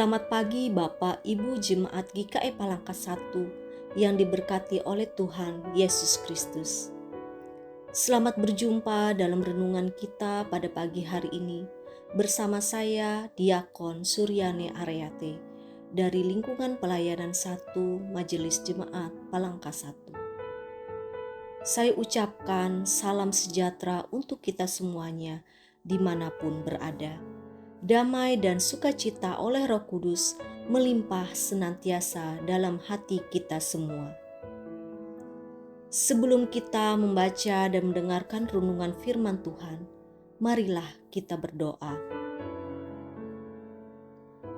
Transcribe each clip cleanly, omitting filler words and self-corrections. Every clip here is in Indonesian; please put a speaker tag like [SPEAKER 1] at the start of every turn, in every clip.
[SPEAKER 1] Selamat pagi Bapak Ibu Jemaat GKI Palangkas 1 yang diberkati oleh Tuhan Yesus Kristus. Selamat berjumpa dalam renungan kita pada pagi hari ini bersama saya Diakon Suryane Aryate dari lingkungan pelayanan 1 Majelis Jemaat Palangkas 1. Saya ucapkan salam sejahtera untuk kita semuanya dimanapun berada. Damai dan sukacita oleh Roh Kudus melimpah senantiasa dalam hati kita semua. Sebelum kita membaca dan mendengarkan renungan firman Tuhan, marilah kita berdoa.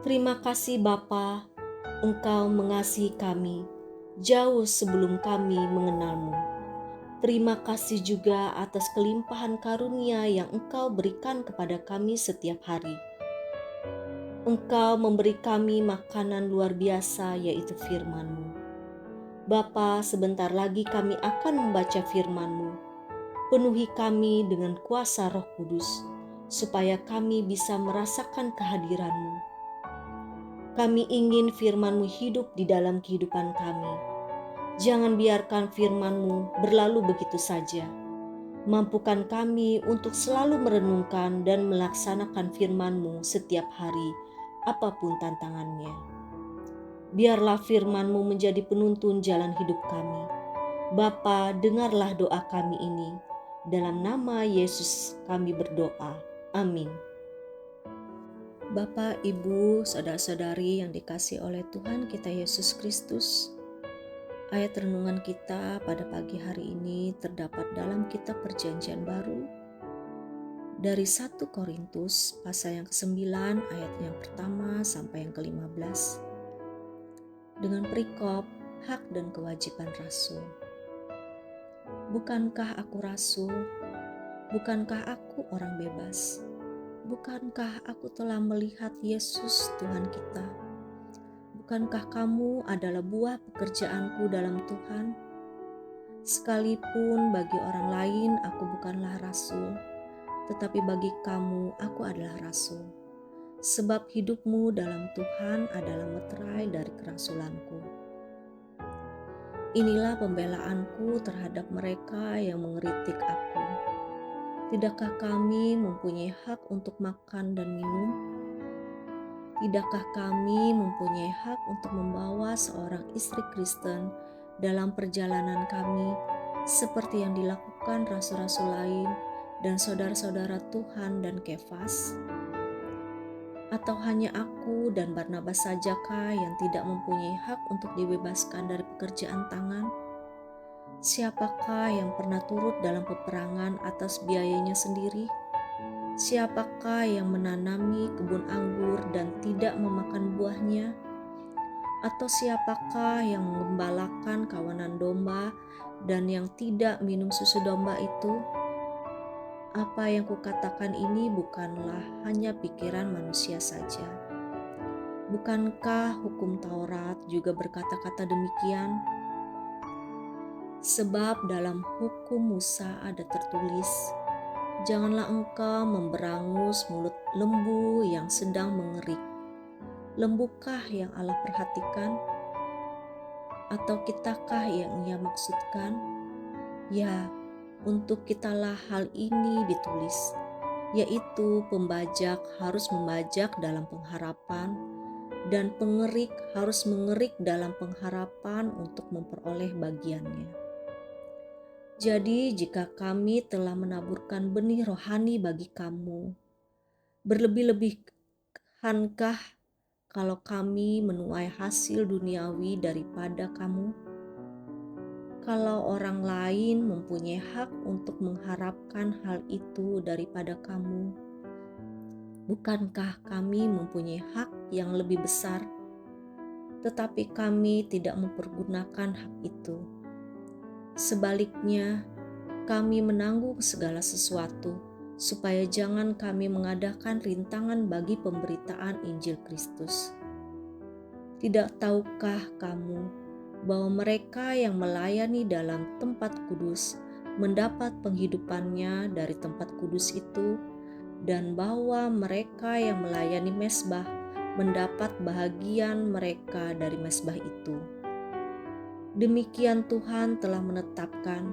[SPEAKER 1] Terima kasih Bapa, Engkau mengasihi kami jauh sebelum kami mengenal-Mu. Terima kasih juga atas kelimpahan karunia yang Engkau berikan kepada kami setiap hari. Engkau memberi kami makanan luar biasa, yaitu firman-Mu. Bapa, sebentar lagi kami akan membaca firman-Mu. Penuhi kami dengan kuasa Roh Kudus, supaya kami bisa merasakan kehadiran-Mu. Kami ingin firman-Mu hidup di dalam kehidupan kami. Jangan biarkan firman-Mu berlalu begitu saja. Mampukan kami untuk selalu merenungkan dan melaksanakan firman-Mu setiap hari, apapun tantangannya. Biarlah firman-Mu menjadi penuntun jalan hidup kami. Bapa, dengarlah doa kami ini. Dalam nama Yesus kami berdoa. Amin. Bapak, Ibu, saudara-saudari yang dikasihi oleh Tuhan kita Yesus Kristus, ayat renungan kita pada pagi hari ini terdapat dalam kitab Perjanjian Baru, dari 1 Korintus pasal yang ke-9 ayat yang pertama sampai yang ke-15 dengan perikop hak dan kewajiban rasul. Bukankah aku rasul? Bukankah aku orang bebas? Bukankah aku telah melihat Yesus Tuhan kita? Bukankah kamu adalah buah pekerjaanku dalam Tuhan? Sekalipun bagi orang lain aku bukanlah rasul, tetapi bagi kamu aku adalah rasul, sebab hidupmu dalam Tuhan adalah meterai dari kerasulanku. Inilah pembelaanku terhadap mereka yang mengkritik aku. Tidakkah kami mempunyai hak untuk makan dan minum? Tidakkah kami mempunyai hak untuk membawa seorang istri Kristen dalam perjalanan kami, seperti yang dilakukan rasul-rasul lain dan saudara-saudara Tuhan dan Kefas? Atau hanya aku dan Barnabas sajakah yang tidak mempunyai hak untuk dibebaskan dari pekerjaan tangan? Siapakah yang pernah turut dalam peperangan atas biayanya sendiri? Siapakah yang menanami kebun anggur dan tidak memakan buahnya? Atau siapakah yang menggembalakan kawanan domba dan yang tidak minum susu domba itu? Apa yang kukatakan ini bukanlah hanya pikiran manusia saja. Bukankah hukum Taurat juga berkata-kata demikian? Sebab dalam hukum Musa ada tertulis, janganlah engkau memberangus mulut lembu yang sedang mengerik. Lembukah yang Allah perhatikan? Atau kitakah yang Ia maksudkan? Ya, untuk kitalah hal ini ditulis, yaitu pembajak harus membajak dalam pengharapan, dan pengerik harus mengerik dalam pengharapan untuk memperoleh bagiannya. Jadi jika kami telah menaburkan benih rohani bagi kamu, berlebih-lebihkankah kalau kami menuai hasil duniawi daripada kamu? Kalau orang lain mempunyai hak untuk mengharapkan hal itu daripada kamu, bukankah kami mempunyai hak yang lebih besar? Tetapi kami tidak mempergunakan hak itu. Sebaliknya, kami menanggung segala sesuatu, supaya jangan kami mengadakan rintangan bagi pemberitaan Injil Kristus. Tidak tahukah kamu bahwa mereka yang melayani dalam tempat kudus mendapat penghidupannya dari tempat kudus itu, dan bahwa mereka yang melayani mezbah mendapat bahagian mereka dari mezbah itu. Demikian Tuhan telah menetapkan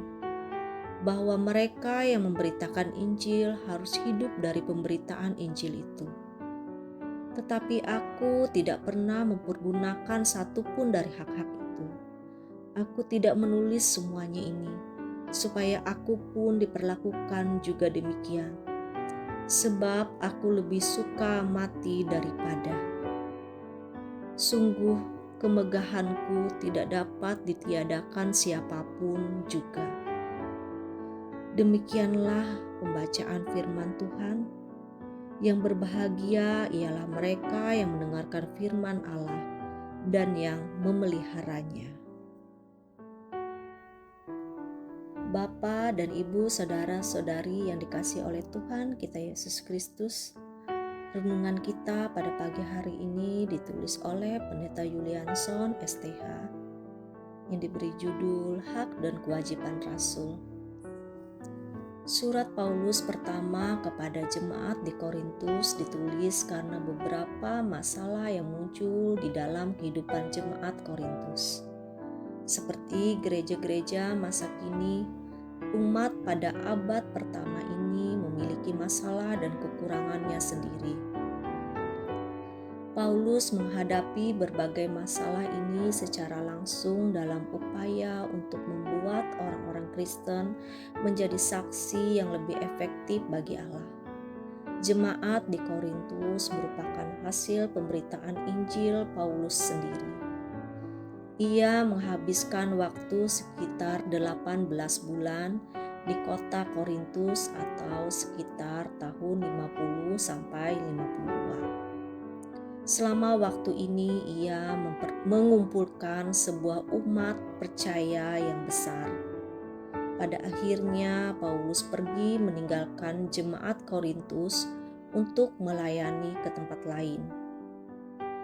[SPEAKER 1] bahwa mereka yang memberitakan Injil harus hidup dari pemberitaan Injil itu. Tetapi aku tidak pernah mempergunakan satupun dari hak-hak itu. Aku tidak menulis semuanya ini, supaya aku pun diperlakukan juga demikian. Sebab aku lebih suka mati daripada. Sungguh kemegahanku tidak dapat ditiadakan siapapun juga. Demikianlah pembacaan firman Tuhan. Yang berbahagia ialah mereka yang mendengarkan firman Allah dan yang memeliharanya. Bapa dan Ibu, saudara-saudari yang dikasihi oleh Tuhan kita Yesus Kristus, renungan kita pada pagi hari ini ditulis oleh Pendeta Yulianson STH yang diberi judul Hak dan Kewajiban Rasul. Surat Paulus pertama kepada jemaat di Korintus ditulis karena beberapa masalah yang muncul di dalam kehidupan jemaat Korintus. Seperti gereja-gereja masa kini, umat pada abad pertama ini memiliki masalah dan kekurangannya sendiri. Paulus menghadapi berbagai masalah ini secara langsung dalam upaya untuk membuat orang-orang Kristen menjadi saksi yang lebih efektif bagi Allah. Jemaat di Korintus merupakan hasil pemberitaan Injil Paulus sendiri. Ia menghabiskan waktu sekitar 18 bulan di kota Korintus atau sekitar tahun 50 sampai 52. Selama waktu ini ia mengumpulkan sebuah umat percaya yang besar. Pada akhirnya Paulus pergi meninggalkan jemaat Korintus untuk melayani ke tempat lain.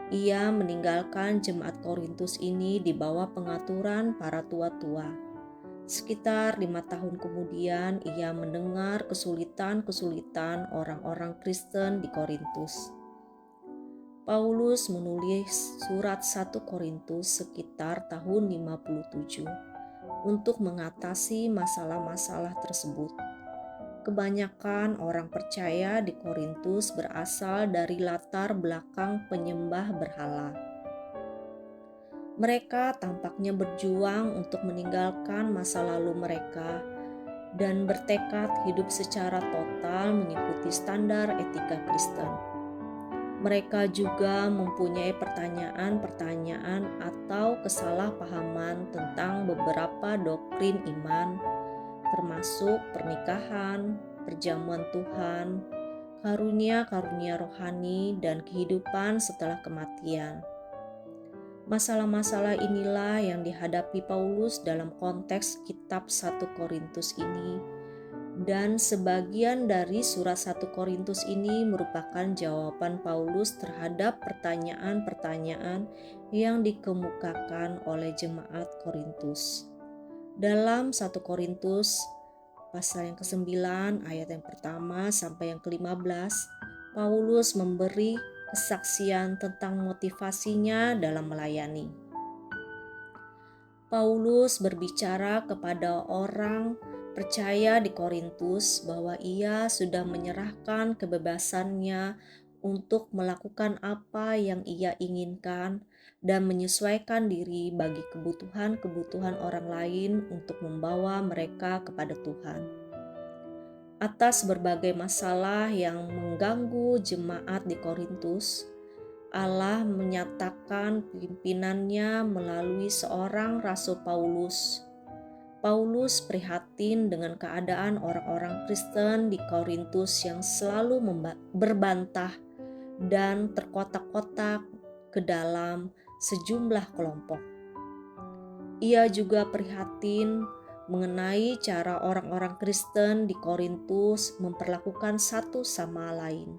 [SPEAKER 1] Ia meninggalkan jemaat Korintus ini di bawah pengaturan para tua-tua. Sekitar 5 tahun kemudian ia mendengar kesulitan-kesulitan orang-orang Kristen di Korintus. Paulus menulis surat 1 Korintus sekitar tahun 57 untuk mengatasi masalah-masalah tersebut. Kebanyakan orang percaya di Korintus berasal dari latar belakang penyembah berhala. Mereka tampaknya berjuang untuk meninggalkan masa lalu mereka dan bertekad hidup secara total mengikuti standar etika Kristen. Mereka juga mempunyai pertanyaan-pertanyaan atau kesalahpahaman tentang beberapa doktrin iman, termasuk pernikahan, perjamuan Tuhan, karunia-karunia rohani, dan kehidupan setelah kematian. Masalah-masalah inilah yang dihadapi Paulus dalam konteks kitab 1 Korintus ini. Dan sebagian dari surat 1 Korintus ini merupakan jawaban Paulus terhadap pertanyaan-pertanyaan yang dikemukakan oleh jemaat Korintus. Dalam 1 Korintus pasal yang ke-9 ayat yang pertama sampai yang ke-15, Paulus memberi kesaksian tentang motivasinya dalam melayani. Paulus berbicara kepada orang percaya di Korintus bahwa ia sudah menyerahkan kebebasannya untuk melakukan apa yang ia inginkan dan menyesuaikan diri bagi kebutuhan-kebutuhan orang lain untuk membawa mereka kepada Tuhan. Atas berbagai masalah yang mengganggu jemaat di Korintus, Allah menyatakan pimpinannya melalui seorang Rasul Paulus. Paulus prihatin dengan keadaan orang-orang Kristen di Korintus yang selalu berbantah dan terkotak-kotak ke dalam sejumlah kelompok. Ia juga prihatin mengenai cara orang-orang Kristen di Korintus memperlakukan satu sama lain.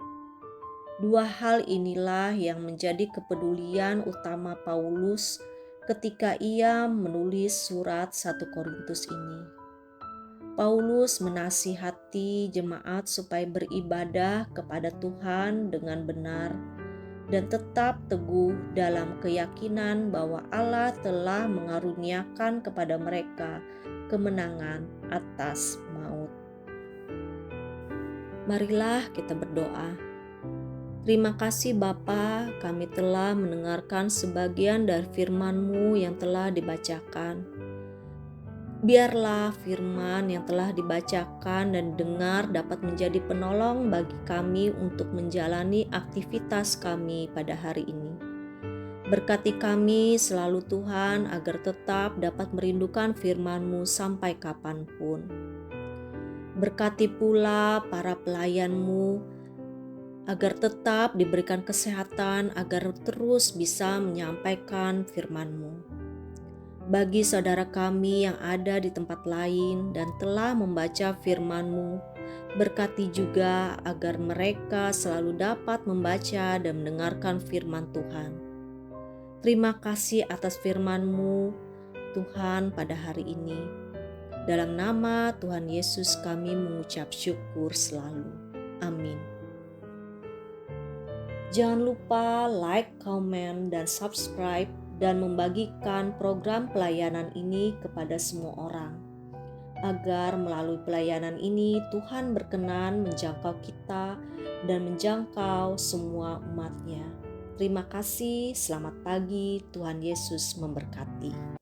[SPEAKER 1] Dua hal inilah yang menjadi kepedulian utama Paulus ketika ia menulis surat 1 Korintus ini. Paulus menasihati jemaat supaya beribadah kepada Tuhan dengan benar dan tetap teguh dalam keyakinan bahwa Allah telah mengaruniakan kepada mereka kemenangan atas maut. Marilah kita berdoa. Terima kasih Bapa, kami telah mendengarkan sebagian dari firman-Mu yang telah dibacakan. Biarlah firman yang telah dibacakan dan dengar dapat menjadi penolong bagi kami untuk menjalani aktivitas kami pada hari ini. Berkati kami selalu Tuhan agar tetap dapat merindukan firman-Mu sampai kapanpun. Berkati pula para pelayan-Mu agar tetap diberikan kesehatan agar terus bisa menyampaikan firman-Mu. Bagi saudara kami yang ada di tempat lain dan telah membaca firman-Mu, berkati juga agar mereka selalu dapat membaca dan mendengarkan firman Tuhan. Terima kasih atas firman-Mu, Tuhan, pada hari ini. Dalam nama Tuhan Yesus kami mengucap syukur selalu. Amin. Jangan lupa like, comment, dan subscribe dan membagikan program pelayanan ini kepada semua orang. Agar melalui pelayanan ini Tuhan berkenan menjangkau kita dan menjangkau semua umat-Nya. Terima kasih, selamat pagi, Tuhan Yesus memberkati.